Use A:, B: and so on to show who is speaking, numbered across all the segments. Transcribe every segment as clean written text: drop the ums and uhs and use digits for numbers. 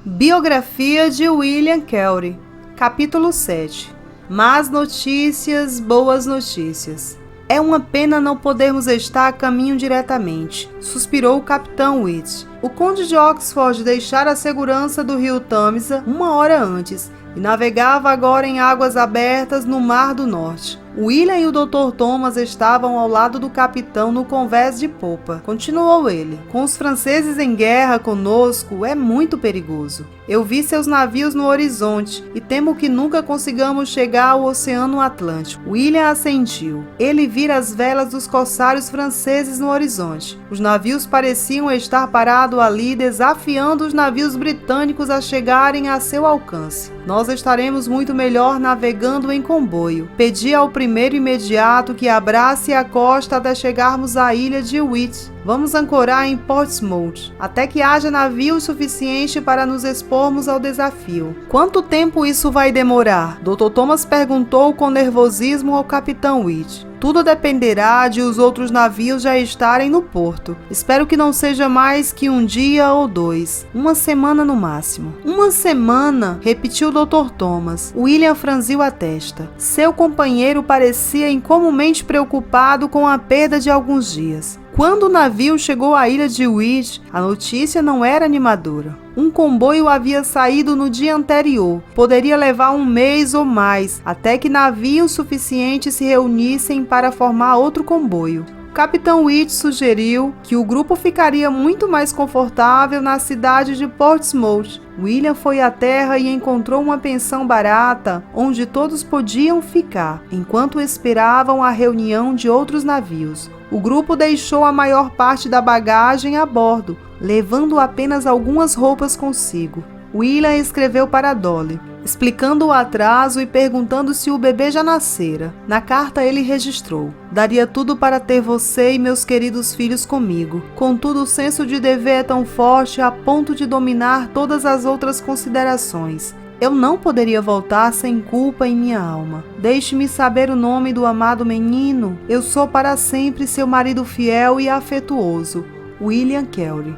A: Biografia de William Carey, capítulo 7. Más notícias, boas notícias. É uma pena não podermos estar a caminho diretamente, suspirou o capitão Witt. O conde de Oxford deixara a segurança do rio Tâmisa 1 hora antes e navegava agora em águas abertas no Mar do Norte. William e o Dr. Thomas estavam ao lado do capitão no convés de popa. Continuou ele. Com os franceses em guerra conosco é muito perigoso. Eu vi seus navios no horizonte e temo que nunca consigamos chegar ao Oceano Atlântico. William assentiu. Ele vira as velas dos corsários franceses no horizonte. Os navios pareciam estar parados ali, desafiando os navios britânicos a chegarem a seu alcance. Nós estaremos muito melhor navegando em comboio. Pedi ao primeiro imediato que abrace a costa até chegarmos à ilha de Wight. Vamos ancorar em Portsmouth, até que haja navio suficiente para nos expormos ao desafio. Quanto tempo isso vai demorar? Dr. Thomas perguntou com nervosismo ao capitão Witt. Tudo dependerá de os outros navios já estarem no porto. Espero que não seja mais que 1 dia ou 2. 1 semana no máximo. 1 semana? Repetiu o Dr. Thomas. William franziu a testa. Seu companheiro parecia incomumente preocupado com a perda de alguns dias. Quando o navio chegou à ilha de Wight, a notícia não era animadora. Um comboio havia saído no dia anterior. Poderia levar 1 mês ou mais, até que navios suficientes se reunissem para formar outro comboio. O capitão Witt sugeriu que o grupo ficaria muito mais confortável na cidade de Portsmouth. William foi à terra e encontrou uma pensão barata, onde todos podiam ficar, enquanto esperavam a reunião de outros navios. O grupo deixou a maior parte da bagagem a bordo, levando apenas algumas roupas consigo. William escreveu para Dolly, explicando o atraso e perguntando se o bebê já nascera. Na carta ele registrou: daria tudo para ter você e meus queridos filhos comigo. Contudo, o senso de dever é tão forte a ponto de dominar todas as outras considerações. Eu não poderia voltar sem culpa em minha alma. Deixe-me saber o nome do amado menino. Eu sou para sempre seu marido fiel e afetuoso, William Carey.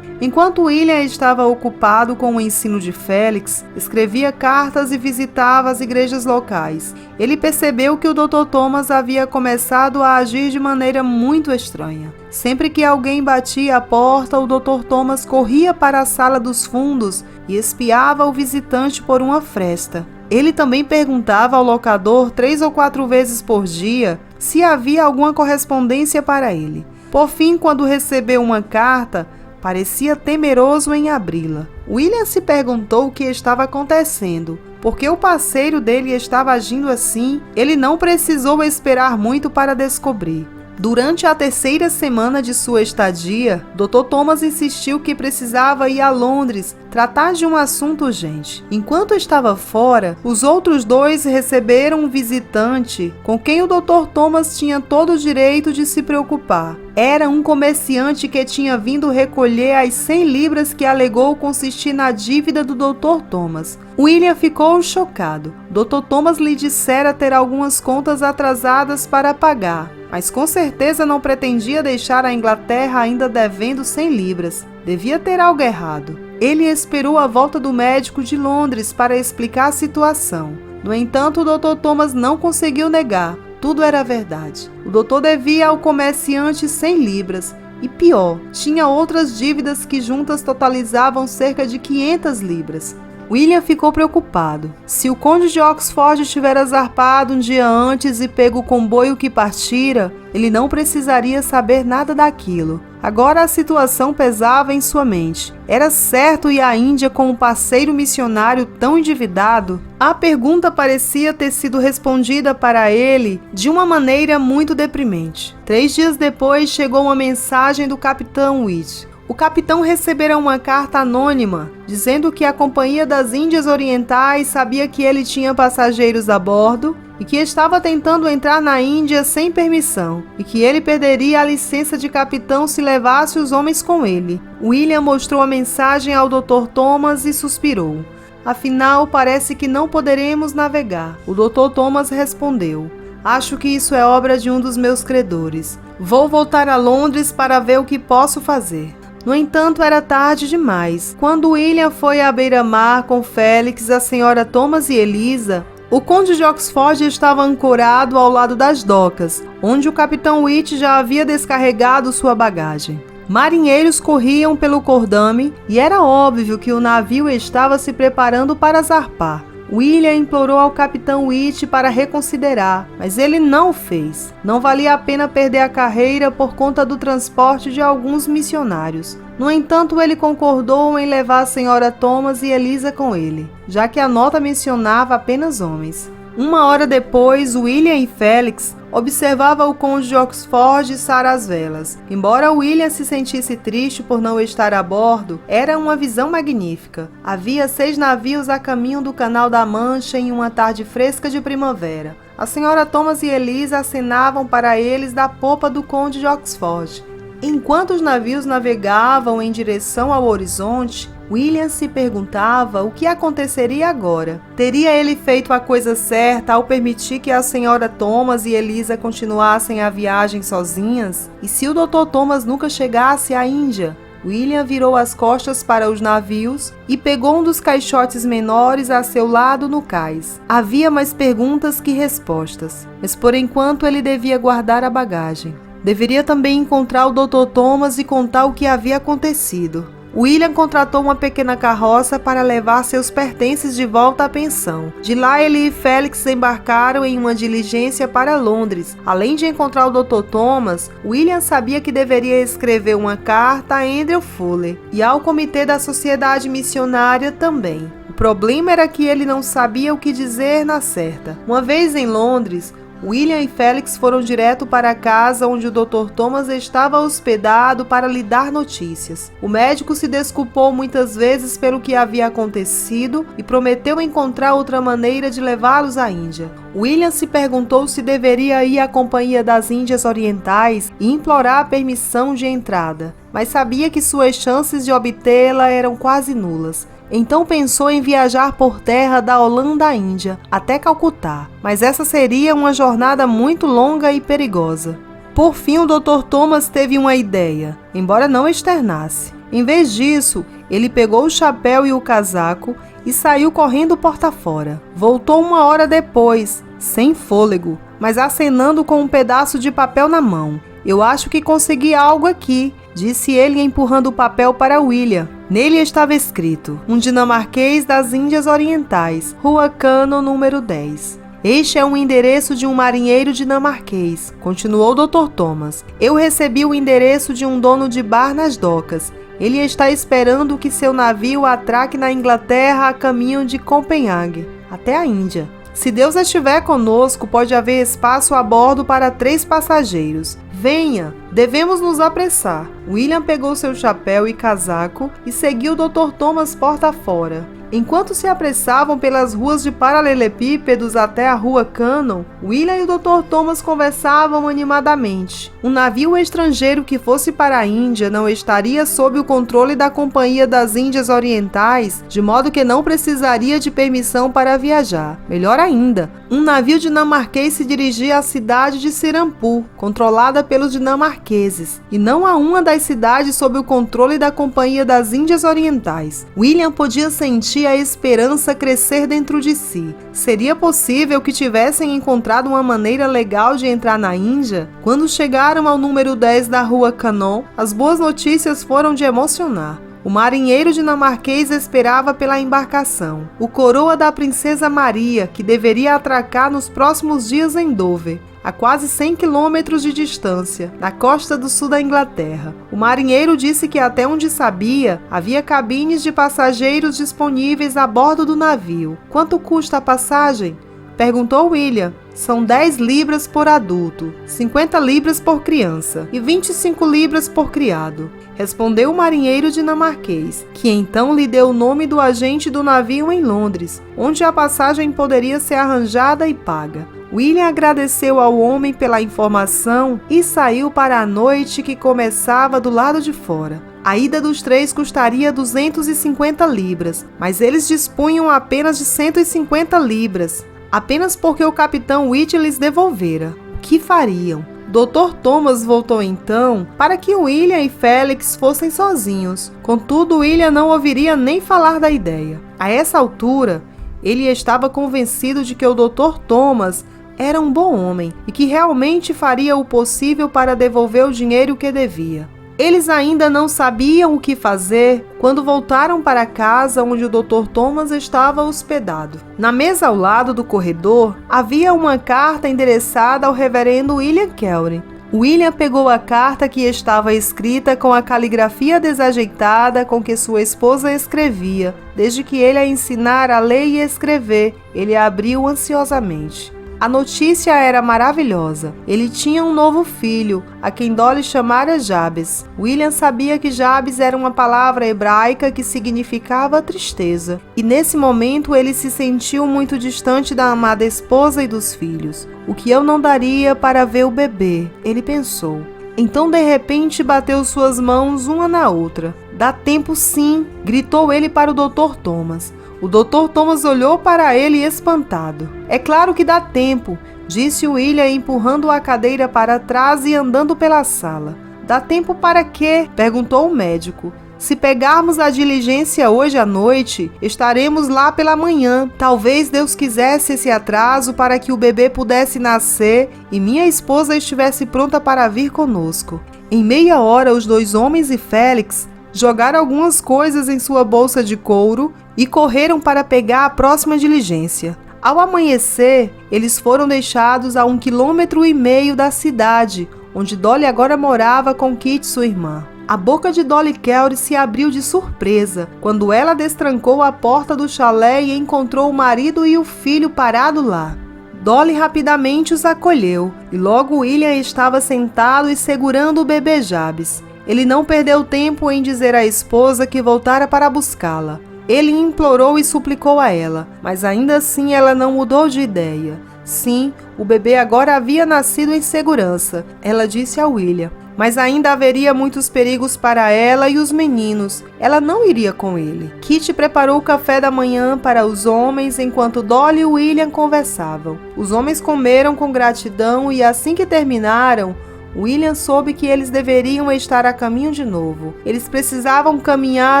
A: Enquanto William estava ocupado com o ensino de Félix, escrevia cartas e visitava as igrejas locais. Ele percebeu que o Dr. Thomas havia começado a agir de maneira muito estranha. Sempre que alguém batia a porta, o Dr. Thomas corria para a sala dos fundos e espiava o visitante por uma fresta. Ele também perguntava ao locador 3 ou 4 vezes por dia se havia alguma correspondência para ele. Por fim, quando recebeu uma carta, parecia temeroso em abri-la. William se perguntou o que estava acontecendo. Porque o parceiro dele estava agindo assim, ele não precisou esperar muito para descobrir. Durante a 3ª semana de sua estadia, Dr. Thomas insistiu que precisava ir a Londres tratar de um assunto urgente. Enquanto estava fora, os outros 2 receberam um visitante com quem o Dr. Thomas tinha todo o direito de se preocupar. Era um comerciante que tinha vindo recolher as 100 libras que alegou consistir na dívida do Dr. Thomas. William ficou chocado. Dr. Thomas lhe dissera ter algumas contas atrasadas para pagar, mas com certeza não pretendia deixar a Inglaterra ainda devendo 100 libras. Devia ter algo errado. Ele esperou a volta do médico de Londres para explicar a situação. No entanto, o Dr. Thomas não conseguiu negar. Tudo era verdade. O doutor devia ao comerciante 100 libras. E pior, tinha outras dívidas que juntas totalizavam cerca de 500 libras. William ficou preocupado. Se o conde de Oxford tivera zarpado um dia antes e pego o comboio que partira, ele não precisaria saber nada daquilo. Agora a situação pesava em sua mente. Era certo ir à Índia com um parceiro missionário tão endividado? A pergunta parecia ter sido respondida para ele de uma maneira muito deprimente. 3 dias depois chegou uma mensagem do capitão Witt. O capitão recebera uma carta anônima, dizendo que a Companhia das Índias Orientais sabia que ele tinha passageiros a bordo e que estava tentando entrar na Índia sem permissão, e que ele perderia a licença de capitão se levasse os homens com ele. William mostrou a mensagem ao Dr. Thomas e suspirou. Afinal, parece que não poderemos navegar. O Dr. Thomas respondeu: acho que isso é obra de um dos meus credores. Vou voltar a Londres para ver o que posso fazer. No entanto, era tarde demais. Quando William foi à beira-mar com Félix, a senhora Thomas e Eliza, o conde de Oxford estava ancorado ao lado das docas, onde o capitão White já havia descarregado sua bagagem. Marinheiros corriam pelo cordame e era óbvio que o navio estava se preparando para zarpar. William implorou ao capitão White para reconsiderar, mas ele não o fez. Não valia a pena perder a carreira por conta do transporte de alguns missionários. No entanto, ele concordou em levar a senhora Thomas e Eliza com ele, já que a nota mencionava apenas homens. Uma hora depois, William e Félix observavam o conde de Oxford içar as velas. Embora William se sentisse triste por não estar a bordo, era uma visão magnífica. Havia 6 navios a caminho do Canal da Mancha em uma tarde fresca de primavera. A senhora Thomas e Eliza acenavam para eles da popa do conde de Oxford. Enquanto os navios navegavam em direção ao horizonte, William se perguntava o que aconteceria agora. Teria ele feito a coisa certa ao permitir que a senhora Thomas e Eliza continuassem a viagem sozinhas? E se o Dr. Thomas nunca chegasse à Índia? William virou as costas para os navios e pegou um dos caixotes menores a seu lado no cais. Havia mais perguntas que respostas, mas por enquanto ele devia guardar a bagagem. Deveria também encontrar o Dr. Thomas e contar o que havia acontecido. William contratou uma pequena carroça para levar seus pertences de volta à pensão. De lá, ele e Félix embarcaram em uma diligência para Londres. Além de encontrar o Dr. Thomas, William sabia que deveria escrever uma carta a Andrew Fuller e ao comitê da sociedade missionária também. O problema era que ele não sabia o que dizer na certa. Uma vez em Londres, William e Félix foram direto para a casa onde o Dr. Thomas estava hospedado para lhe dar notícias. O médico se desculpou muitas vezes pelo que havia acontecido e prometeu encontrar outra maneira de levá-los à Índia. William se perguntou se deveria ir à Companhia das Índias Orientais e implorar a permissão de entrada, mas sabia que suas chances de obtê-la eram quase nulas. Então pensou em viajar por terra da Holanda à Índia, até Calcutá, mas essa seria uma jornada muito longa e perigosa. Por fim, o Dr. Thomas teve uma ideia, embora não externasse. Em vez disso, ele pegou o chapéu e o casaco e saiu correndo porta fora. Voltou 1 hora depois, sem fôlego, mas acenando com um pedaço de papel na mão. "Eu acho que consegui algo aqui", disse ele empurrando o papel para William. Nele estava escrito: "Um dinamarquês das Índias Orientais, Rua Cannon, número 10. Este é um endereço de um marinheiro dinamarquês", continuou o Dr. Thomas. "Eu recebi o endereço de um dono de bar nas docas. Ele está esperando que seu navio atraque na Inglaterra a caminho de Copenhague, até a Índia. Se Deus estiver conosco, pode haver espaço a bordo para 3 passageiros. Venha, devemos nos apressar." William pegou seu chapéu e casaco e seguiu o Dr. Thomas porta fora. Enquanto se apressavam pelas ruas de paralelepípedos até a Rua Cannon, William e o Dr. Thomas conversavam animadamente. Um navio estrangeiro que fosse para a Índia não estaria sob o controle da Companhia das Índias Orientais, de modo que não precisaria de permissão para viajar. Melhor ainda, um navio dinamarquês se dirigia à cidade de Serampore, controlada pelos dinamarqueses, e não a uma das cidades sob o controle da Companhia das Índias Orientais. William podia sentir a esperança crescer dentro de si. Seria possível que tivessem encontrado uma maneira legal de entrar na Índia? Quando chegaram ao número 10 da Rua Cannon, as boas notícias foram de emocionar. O marinheiro dinamarquês esperava pela embarcação, o coroa da Princesa Maria, que deveria atracar nos próximos dias em Dover, a quase 100 quilômetros de distância, na costa do sul da Inglaterra. O marinheiro disse que até onde sabia, havia cabines de passageiros disponíveis a bordo do navio. "Quanto custa a passagem?" perguntou William. "São 10 libras por adulto, 50 libras por criança e 25 libras por criado", respondeu o marinheiro dinamarquês, que então lhe deu o nome do agente do navio em Londres, onde a passagem poderia ser arranjada e paga. William agradeceu ao homem pela informação e saiu para a noite que começava do lado de fora. A ida dos 3 custaria 250 libras, mas eles dispunham apenas de 150 libras, apenas porque o capitão White lhes devolvera. O que fariam? Dr. Thomas voltou então para que William e Félix fossem sozinhos. Contudo, William não ouviria nem falar da ideia. A essa altura, ele estava convencido de que o Dr. Thomas era um bom homem e que realmente faria o possível para devolver o dinheiro que devia. Eles ainda não sabiam o que fazer quando voltaram para a casa onde o Dr. Thomas estava hospedado. Na mesa ao lado do corredor, havia uma carta endereçada ao reverendo William Kelly. William pegou a carta que estava escrita com a caligrafia desajeitada com que sua esposa escrevia. Desde que ele a ensinara a ler e escrever, ele a abriu ansiosamente. A notícia era maravilhosa. Ele tinha um novo filho, a quem Dolly chamara Jabes. William sabia que Jabes era uma palavra hebraica que significava tristeza. E nesse momento ele se sentiu muito distante da amada esposa e dos filhos. O que eu não daria para ver o bebê, ele pensou. Então de repente bateu suas mãos uma na outra. Dá tempo sim, gritou ele para o Dr. Thomas. O Dr. Thomas olhou para ele espantado. É claro que dá tempo, disse William empurrando a cadeira para trás e andando pela sala. Dá tempo para quê? Perguntou o médico. Se pegarmos a diligência hoje à noite, estaremos lá pela manhã. Talvez Deus quisesse esse atraso para que o bebê pudesse nascer e minha esposa estivesse pronta para vir conosco. Em meia hora, os dois homens e Félix jogaram algumas coisas em sua bolsa de couro e correram para pegar a próxima diligência. Ao amanhecer, eles foram deixados a 1,5 km da cidade, onde Dolly agora morava com Kitty, sua irmã. A boca de Dolly Kelly se abriu de surpresa quando ela destrancou a porta do chalé e encontrou o marido e o filho parado lá. Dolly rapidamente os acolheu e logo William estava sentado e segurando o bebê Jabes. Ele não perdeu tempo em dizer à esposa que voltara para buscá-la. Ele implorou e suplicou a ela, mas ainda assim ela não mudou de ideia. Sim, o bebê agora havia nascido em segurança, ela disse a William, mas ainda haveria muitos perigos para ela e os meninos. Ela não iria com ele. Kitty preparou o café da manhã para os homens enquanto Dolly e William conversavam. Os homens comeram com gratidão e assim que terminaram, William soube que eles deveriam estar a caminho de novo. Eles precisavam caminhar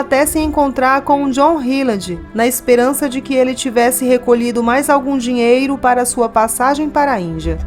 A: até se encontrar com John Hilland, na esperança de que ele tivesse recolhido mais algum dinheiro para sua passagem para a Índia.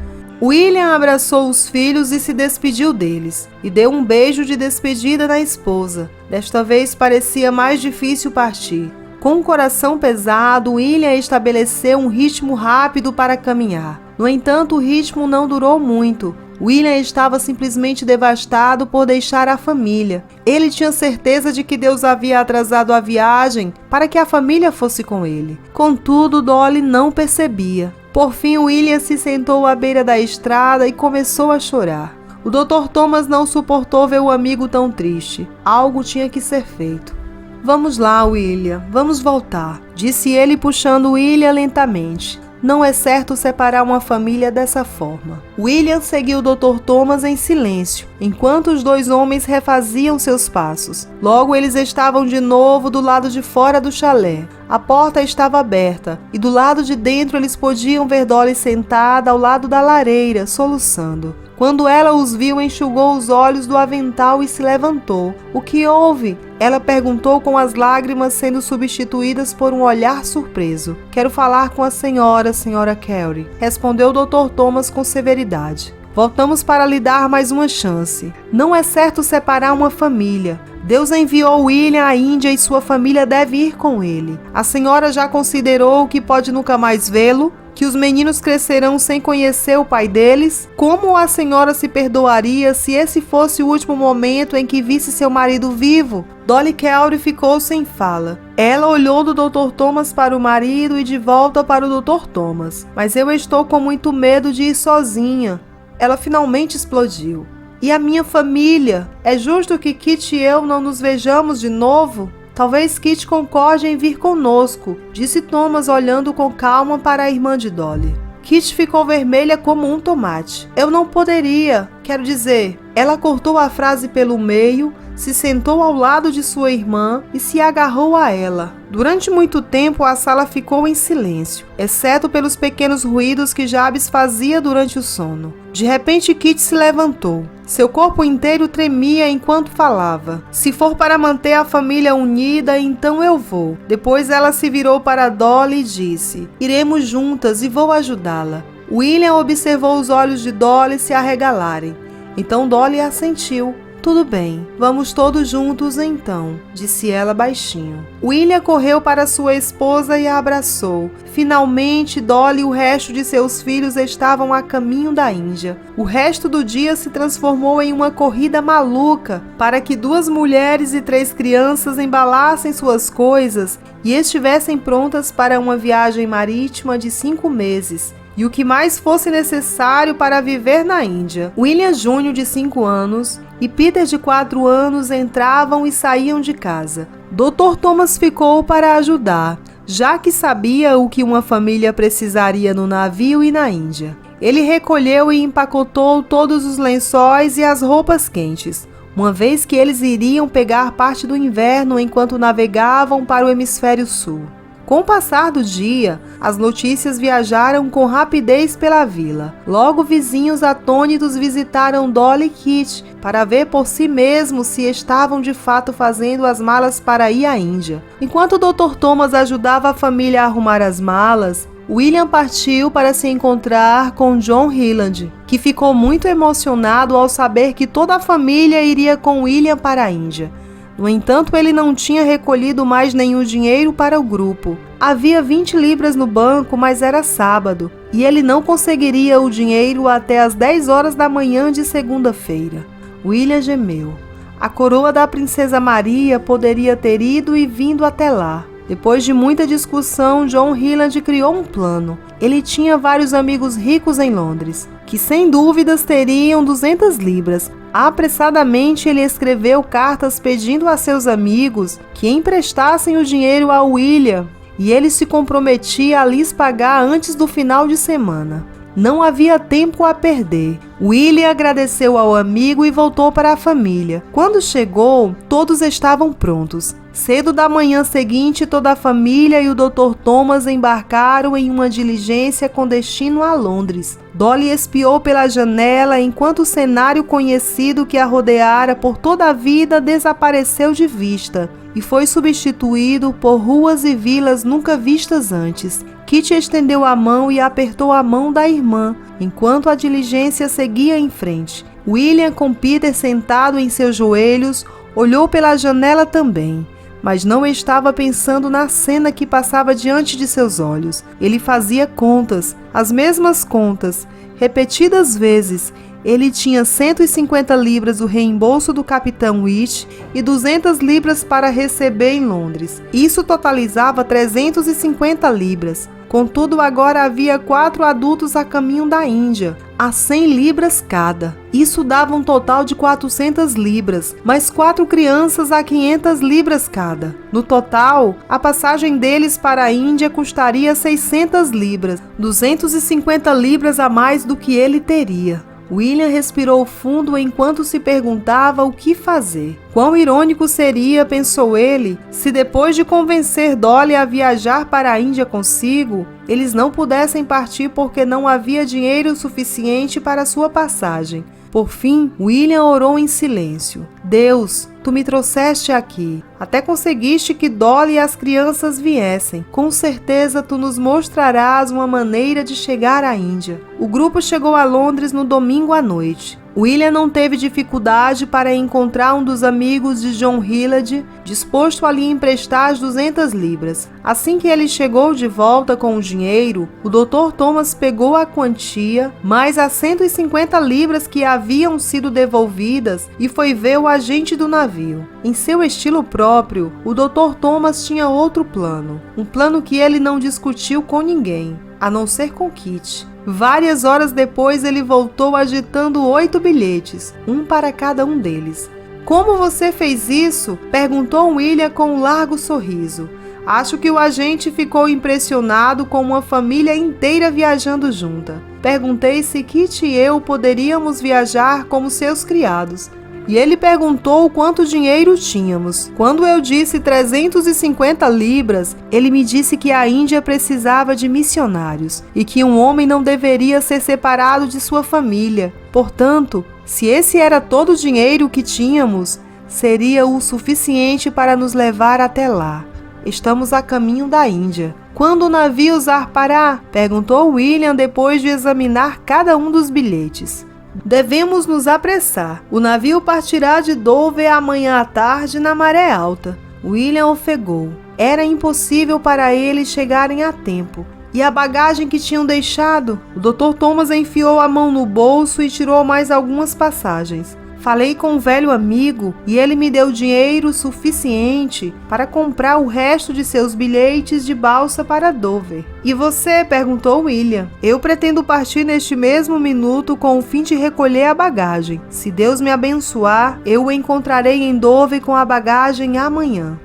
A: William abraçou os filhos e se despediu deles, e deu um beijo de despedida na esposa. Desta vez parecia mais difícil partir. Com o coração pesado, William estabeleceu um ritmo rápido para caminhar. No entanto, o ritmo não durou muito. William estava simplesmente devastado por deixar a família. Ele tinha certeza de que Deus havia atrasado a viagem para que a família fosse com ele. Contudo, Dolly não percebia. Por fim, William se sentou à beira da estrada e começou a chorar. O Dr. Thomas não suportou ver o amigo tão triste. Algo tinha que ser feito. Vamos lá, William, vamos voltar, disse ele puxando William lentamente. Não é certo separar uma família dessa forma. William seguiu o Dr. Thomas em silêncio, enquanto os dois homens refaziam seus passos. Logo eles estavam de novo do lado de fora do chalé. A porta estava aberta, e do lado de dentro eles podiam ver Dolly sentada ao lado da lareira, soluçando. Quando ela os viu, enxugou os olhos do avental e se levantou. O que houve? Ela perguntou com as lágrimas sendo substituídas por um olhar surpreso. Quero falar com a senhora Kelly, respondeu o Dr. Thomas com severidade. Voltamos para lhe dar mais uma chance. Não é certo separar uma família. Deus enviou William à Índia e sua família deve ir com ele. A senhora já considerou que pode nunca mais vê-lo? Que os meninos crescerão sem conhecer o pai deles? Como a senhora se perdoaria se esse fosse o último momento em que visse seu marido vivo? Dolly Kelly ficou sem fala. Ela olhou do Dr. Thomas para o marido e de volta para o Dr. Thomas. Mas eu estou com muito medo de ir sozinha. Ela finalmente explodiu. E a minha família? É justo que Kitty e eu não nos vejamos de novo? Talvez Kitty concorde em vir conosco, disse Thomas olhando com calma para a irmã de Dolly. Kit ficou vermelha como um tomate. Eu não poderia, quero dizer, ela cortou a frase pelo meio, se sentou ao lado de sua irmã e se agarrou a ela. Durante muito tempo a sala ficou em silêncio, exceto pelos pequenos ruídos que Jabes fazia durante o sono. De repente Kit se levantou. Seu corpo inteiro tremia enquanto falava. Se for para manter a família unida, então eu vou. Depois ela se virou para Dolly e disse: iremos juntas e vou ajudá-la. William observou os olhos de Dolly se arregalarem. Então Dolly assentiu. Tudo bem, vamos todos juntos então, disse ela baixinho. William correu para sua esposa e a abraçou. Finalmente, Dolly e o resto de seus filhos estavam a caminho da Índia. O resto do dia se transformou em uma corrida maluca para que 2 mulheres e 3 crianças embalassem suas coisas e estivessem prontas para uma viagem marítima de 5 meses. E o que mais fosse necessário para viver na Índia. William Jr., de 5 anos, e Peter, de 4 anos, entravam e saíam de casa. Dr. Thomas ficou para ajudar, já que sabia o que uma família precisaria no navio e na Índia. Ele recolheu e empacotou todos os lençóis e as roupas quentes, uma vez que eles iriam pegar parte do inverno enquanto navegavam para o hemisfério sul. Com o passar do dia, as notícias viajaram com rapidez pela vila. Logo, vizinhos atônitos visitaram Dolly e Kit para ver por si mesmos se estavam de fato fazendo as malas para ir à Índia. Enquanto o Dr. Thomas ajudava a família a arrumar as malas, William partiu para se encontrar com John Hyland, que ficou muito emocionado ao saber que toda a família iria com William para a Índia. No entanto, ele não tinha recolhido mais nenhum dinheiro para o grupo. Havia 20 libras no banco, mas era sábado, e ele não conseguiria o dinheiro até às 10 horas da manhã de segunda-feira. William gemeu. A coroa da princesa Maria poderia ter ido e vindo até lá. Depois de muita discussão, John Hyland criou um plano. Ele tinha vários amigos ricos em Londres, que sem dúvidas teriam 200 libras. Apressadamente, ele escreveu cartas pedindo a seus amigos que emprestassem o dinheiro a William, e ele se comprometia a lhes pagar antes do final de semana. Não havia tempo a perder. William agradeceu ao amigo e voltou para a família. Quando chegou, todos estavam prontos. Cedo da manhã seguinte, toda a família e o Dr. Thomas embarcaram em uma diligência com destino a Londres. Dolly espiou pela janela enquanto o cenário conhecido que a rodeara por toda a vida desapareceu de vista e foi substituído por ruas e vilas nunca vistas antes. Kit estendeu a mão e apertou a mão da irmã, enquanto a diligência seguia em frente. William, com Peter sentado em seus joelhos, olhou pela janela também, mas não estava pensando na cena que passava diante de seus olhos. Ele fazia contas, as mesmas contas, repetidas vezes. Ele tinha 150 libras do reembolso do Capitão Witt e 200 libras para receber em Londres. Isso totalizava 350 libras. Contudo, agora havia 4 adultos a caminho da Índia, a 100 libras cada. Isso dava um total de 400 libras, mais 4 crianças a 500 libras cada. No total, a passagem deles para a Índia custaria 600 libras, 250 libras a mais do que ele teria. William respirou fundo enquanto se perguntava o que fazer. Quão irônico seria, pensou ele, se depois de convencer Dolly a viajar para a Índia consigo, eles não pudessem partir porque não havia dinheiro suficiente para sua passagem. Por fim, William orou em silêncio. Deus, tu me trouxeste aqui. Até conseguiste que Dolly e as crianças viessem. Com certeza tu nos mostrarás uma maneira de chegar à Índia. O grupo chegou a Londres no domingo à noite. William não teve dificuldade para encontrar um dos amigos de John Hyland, disposto a lhe emprestar as 200 libras. Assim que ele chegou de volta com o dinheiro, o Dr. Thomas pegou a quantia, mais as 150 libras que haviam sido devolvidas, e foi ver o agente do navio. Em seu estilo próprio, o Dr. Thomas tinha outro plano. Um plano que ele não discutiu com ninguém, a não ser com Kit. Várias horas depois, ele voltou agitando 8 bilhetes, um para cada um deles. Como você fez isso? Perguntou William com um largo sorriso. Acho que o agente ficou impressionado com uma família inteira viajando junta. Perguntei se Kit e eu poderíamos viajar como seus criados. E ele perguntou quanto dinheiro tínhamos. Quando eu disse 350 libras, ele me disse que a Índia precisava de missionários e que um homem não deveria ser separado de sua família. Portanto, se esse era todo o dinheiro que tínhamos, seria o suficiente para nos levar até lá. Estamos a caminho da Índia. Quando o navio zarpará? Perguntou William depois de examinar cada um dos bilhetes. Devemos nos apressar. O navio partirá de Dover amanhã à tarde na maré alta. William ofegou. Era impossível para eles chegarem a tempo. E a bagagem que tinham deixado? O Dr. Thomas enfiou a mão no bolso e tirou mais algumas passagens. Falei com um velho amigo e ele me deu dinheiro suficiente para comprar o resto de seus bilhetes de balsa para Dover. E você? Perguntou William. Eu pretendo partir neste mesmo minuto com o fim de recolher a bagagem. Se Deus me abençoar, eu o encontrarei em Dover com a bagagem amanhã.